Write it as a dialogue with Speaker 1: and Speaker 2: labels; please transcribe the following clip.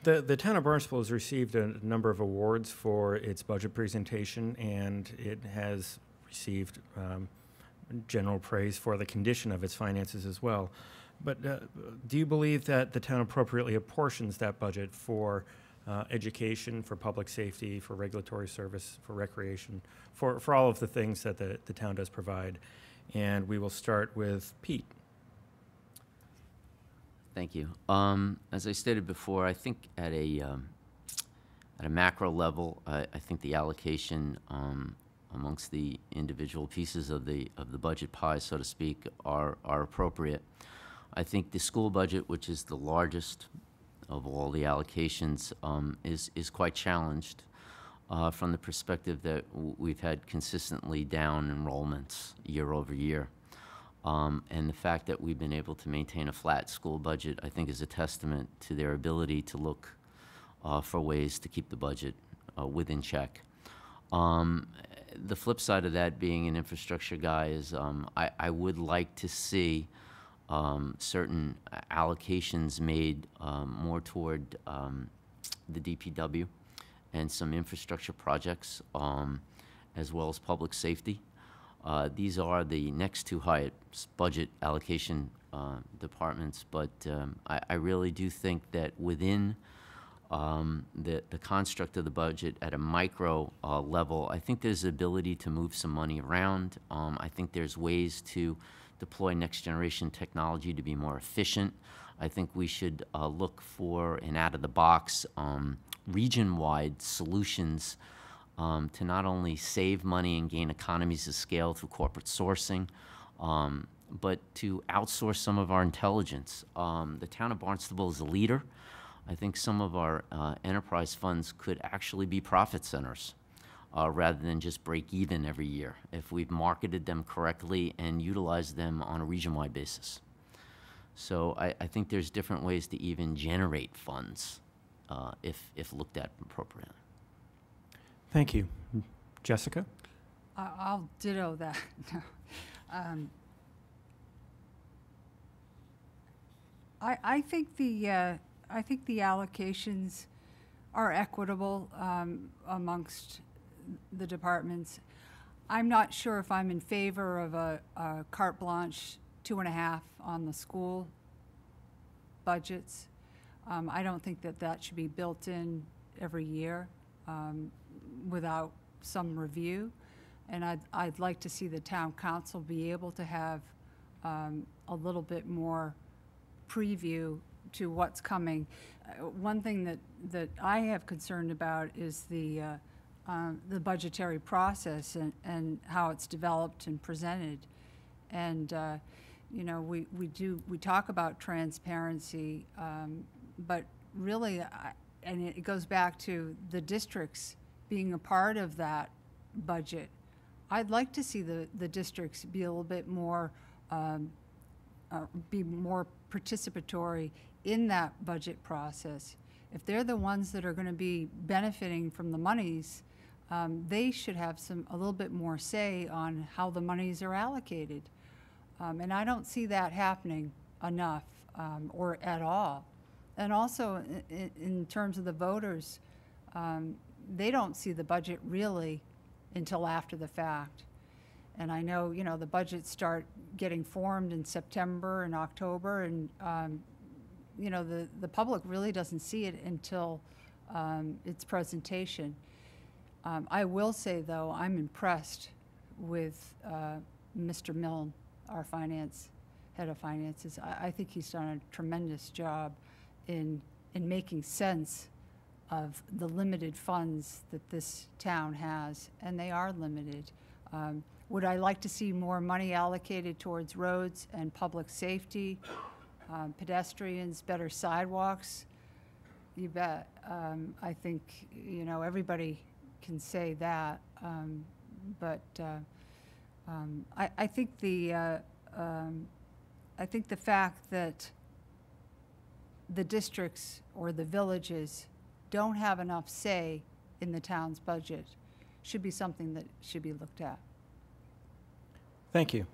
Speaker 1: The town of Barnstable has received a number of awards for its budget presentation, and it has received general praise for the condition of its finances as well. But do you believe that the town appropriately apportions that budget for education, for public safety, for regulatory service, for recreation, for all of the things that the town does provide? And we will start with Pete.
Speaker 2: Thank you. As I stated before, I think at a macro level, I think the allocation amongst the individual pieces of the budget pie, so to speak, are appropriate. I think the school budget, which is the largest of all the allocations, is quite challenged from the perspective that we've had consistently down enrollments year over year. And the fact that we've been able to maintain a flat school budget, I think, is a testament to their ability to look for ways to keep the budget within check. The flip side of that, being an infrastructure guy, is I would like to see certain allocations made more toward the DPW and some infrastructure projects, as well as public safety. These are the next two highest budget allocation departments, but I really do think that within the construct of the budget at a micro level, I think there's the ability to move some money around. I think there's ways to deploy next generation technology to be more efficient. I think we should look for an out-of-the-box region-wide solutions to not only save money and gain economies of scale through corporate sourcing, but to outsource some of our intelligence. The town of Barnstable is a leader. I think some of our enterprise funds could actually be profit centers rather than just break even every year if we've marketed them correctly and utilized them on a region-wide basis. So I think there's different ways to even generate funds if looked at appropriately.
Speaker 1: Thank you. Jessica?
Speaker 3: I'll ditto that. I think the allocations are equitable amongst the departments. I'm not sure if I'm in favor of a carte blanche 2.5 on the school budgets. I don't think that should be built in every year without some review. And I'd like to see the town council be able to have a little bit more preview to what's coming. One thing that I have concern about is the budgetary process and how it's developed and presented. And you know, we talk about transparency, but really, and it goes back to the districts being a part of that budget. I'd like to see the districts be a little bit more, be more participatory in that budget process. If they're the ones that are going to be benefiting from the monies, they should have a little bit more say on how the monies are allocated. And I don't see that happening enough or at all. And also in terms of the voters, they don't see the budget really until after the fact. And I know, you know, the budgets start getting formed in September and October, and you know, the public really doesn't see it until its presentation. I will say, though, I'm impressed with Mr. Milne, our head of finances. I think he's done a tremendous job in making sense of the limited funds that this town has, and they are limited. Would I like to see more money allocated towards roads and public safety, pedestrians, better sidewalks? You bet. I think, you know, everybody can say that, but I think the fact that the districts or the villages don't have enough say in the town's budget should be something that should be looked at.
Speaker 1: Thank you.